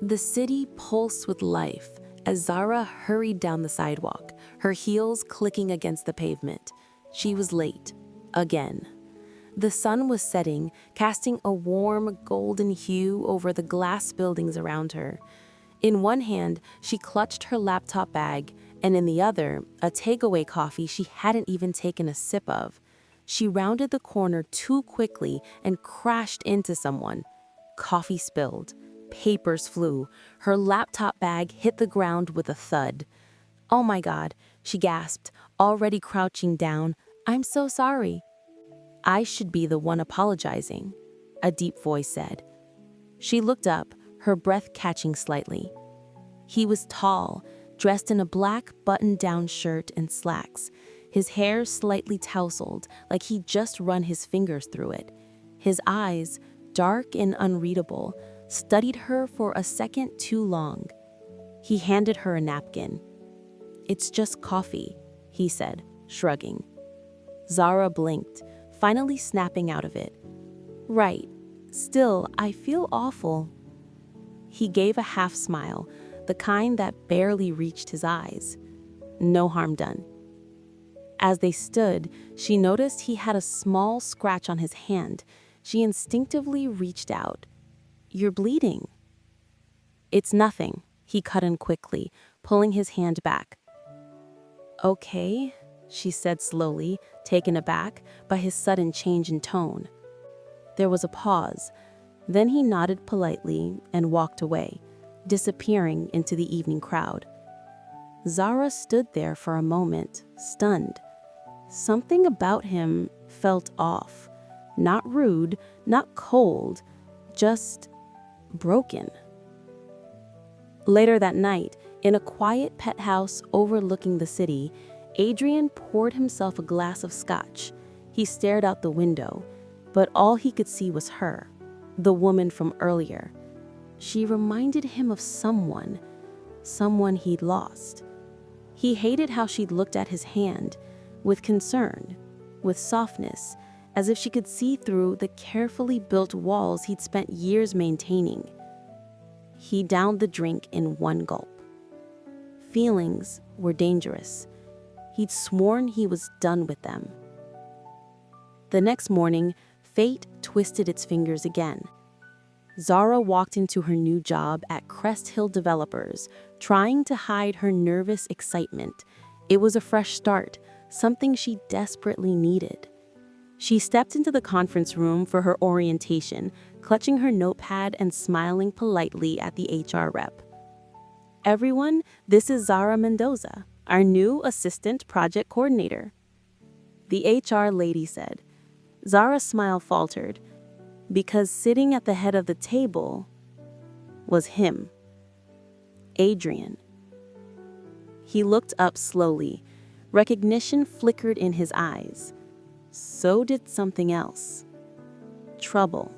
The city pulsed with life as Zara hurried down the sidewalk, her heels clicking against the pavement. She was late. Again. The sun was setting, casting a warm golden hue over the glass buildings around her. In one hand, she clutched her laptop bag, and in the other, a takeaway coffee she hadn't even taken a sip of. She rounded the corner too quickly and crashed into someone. Coffee spilled. Papers flew. Her laptop bag hit the ground with a thud. "Oh my God," she gasped, already crouching down. "I'm so sorry." "I should be the one apologizing," a deep voice said. She looked up, her breath catching slightly. He was tall, dressed in a black button-down shirt and slacks, his hair slightly tousled, like he'd just run his fingers through it. His eyes, dark and unreadable, studied her for a second too long. He handed her a napkin. "It's just coffee," he said, shrugging. Zara blinked, finally snapping out of it. "Right. Still, I feel awful." He gave a half smile, the kind that barely reached his eyes. No harm done. As they stood, she noticed he had a small scratch on his hand. She instinctively reached out. "You're bleeding." "It's nothing," he cut in quickly, pulling his hand back. "Okay," she said slowly, taken aback by his sudden change in tone. There was a pause. Then he nodded politely and walked away, disappearing into the evening crowd. Zara stood there for a moment, stunned. Something about him felt off. Not rude, not cold, just broken. Later that night, in a quiet pet house overlooking the city, Adrian poured himself a glass of scotch. He stared out the window, but all he could see was her, the woman from earlier. She reminded him of someone he'd lost. He hated how she'd looked at his hand, with concern, with softness, as if she could see through the carefully built walls he'd spent years maintaining. He downed the drink in one gulp. Feelings were dangerous. He'd sworn he was done with them. The next morning, fate twisted its fingers again. Zara walked into her new job at Crest Hill Developers, trying to hide her nervous excitement. It was a fresh start, something she desperately needed. She stepped into the conference room for her orientation, clutching her notepad and smiling politely at the HR rep. "Everyone, this is Zara Mendoza, our new assistant project coordinator," the HR lady said. Zara's smile faltered, because sitting at the head of the table was him, Adrian. He looked up slowly. Recognition flickered in his eyes. So did something else. Trouble.